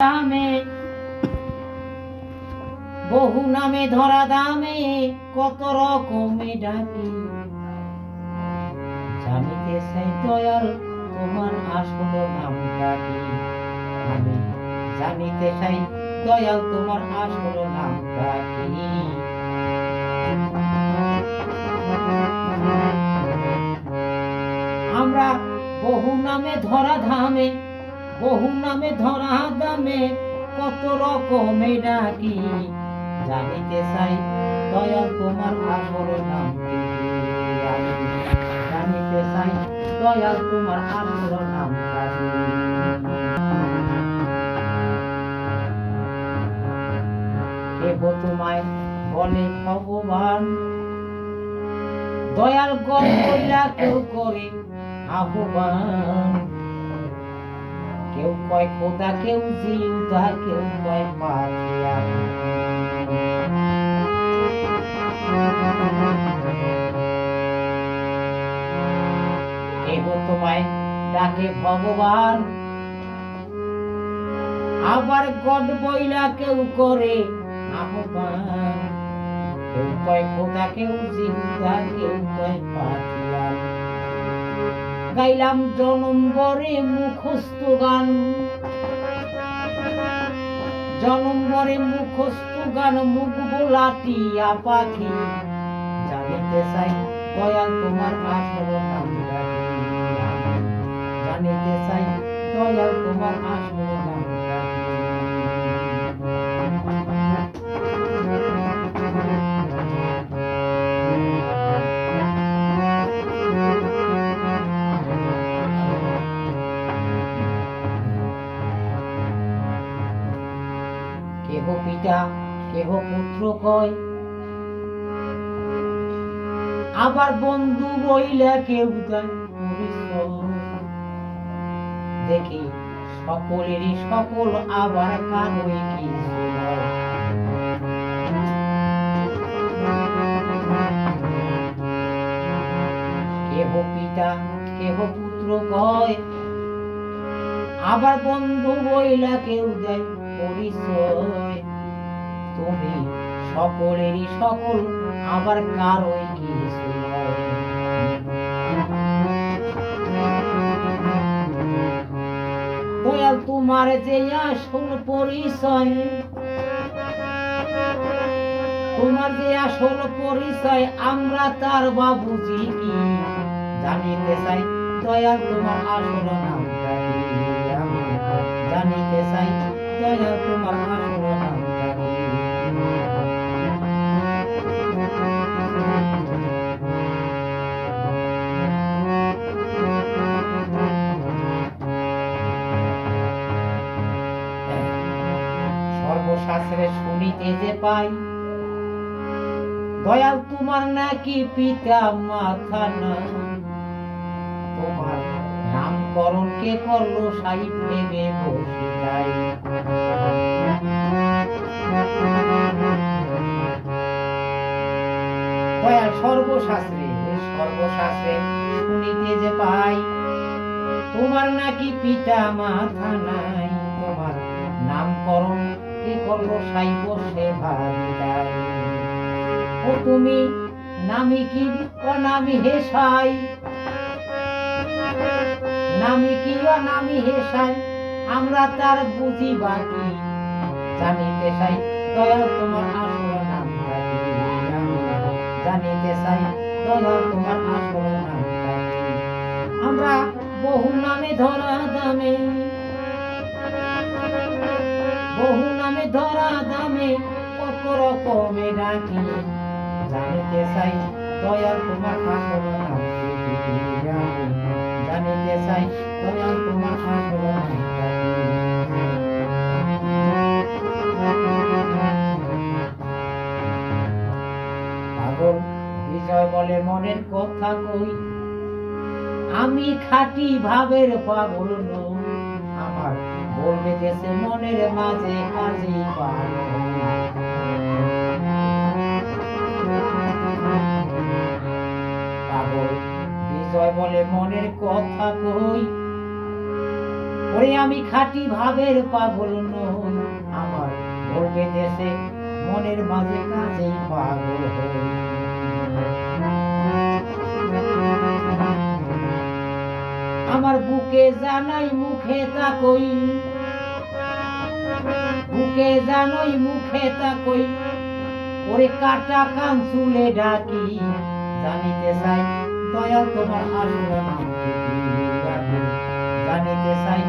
দামে বহু নামে ধরা দামে কত রকমে ডাকি জানিতে চাই দয়াল তোমার আসল নামটা কি। আমি জানিতে চাই দয়াল তোমার আসল নামটা কি। আমরা বহু নামে ধরা ধামে বহু নামে ধরা দামে কত রকমে ডাকি জানিতে চাই দয়াল তোমার আসল নামটি কি। আমি জানিতে চাই দয়াল তোমার আসল নামটা কি। কেহ তোমায় বলে ভগবান, দয়াল গো কইরা কেউ করে আহ্বান। কেউ কয় খোদা, কেউ জিউদা, কেউ কয় পাতিয়া। কেহ তোমায় ডাকে ভগবান, আবার গড বইলা কেউ করে আহ্বান। কেউ কয় খোদা, কেউ জিউদা, কেউ কয় পাতিয়া। গাইলাম জনম বরে মুখস্থ গান, জনম বরে মুখস্থ গান, মুখ বোলাটিয়া পাখি জানিতে চাই দয়াল তোমার আসল নামটা কি। জানিতে চাই দয়াল তোমার আসল নামটা কি। কেহ পিতা কেহ পুত্র কয়, আবার বন্ধু বইলা কেউ দেয় পরিচয়। দেখি সকলেরই সকল, আবার কারোই কিছু নয়। কেহ পিতা কেহ পুত্র কয়, আবার বন্ধু বইলা কেউ দেয় পরিচয়। তুমি সকলেরই সকল, আবার কারোই কিছু নয়। দয়াল তোমার যে আসল পরিচয়, তোমার যে আসল পরিচয় আমরা তার বা বুঝি কি। জানিতে চাই দয়াল তোমার আসল নামটা কি। আমি জানিতে চাই দয়াল তোমার আসল নামটা কি। সর্বশাস্ত্রে শুনিতে যে পাই দয়াল তোমার নাকি পিতা মাতা নাই। তোমার নামকরণ কে করলো সাই ভেবে বসিতাই। দয়াল সর্বশাস্ত্রে সর্বশাস্ত্রে শুনিতে যে পাই তোমার নাকি পিতা মাতা নাই। তোমার নামকরণ কে করলো সাই বসে ভাবিতাই। ও তুমি নামি কি অনামি হেসাই, নামি কি অনামি হেসাই আমরা তার বুঝি বাকি। জানিতে চাই দয়াল তোমার আসল নামটা কি। আমি জানিতে চাই দয়াল তোমার আসল নামটা কি। আমরা বহু নামে ধরা দামে বহু নামে ধরা দামে কত রকমে ডাকি জানিতে চাই দয়াল তোমার আসল নামটি কি। আমি জানিতে চাই দয়াল তোমার আসল নামটা কি। পাগল বিজয় বলে মনের কথা কই, আমি খাঁটি ভাবের পাগল নই। আমার বলবে দেশে মনের মাঝে কাজী পাগল। পাগল বিজয় বলে মনের কথা কই, ওরে আমি খাঁটি ভাবের পাগল নই, আমার ভোগে দেশে মনের মাঝে কাজেই পাগল হই। আমার বুকে জানাই মুখে তাকই, বুকে জানোই মুখে তাকই, ওরে কাটা কান চুলে ডাকি, জানিতে চাই দয়াল তোমার আসল নাম কি? জানিতে চাই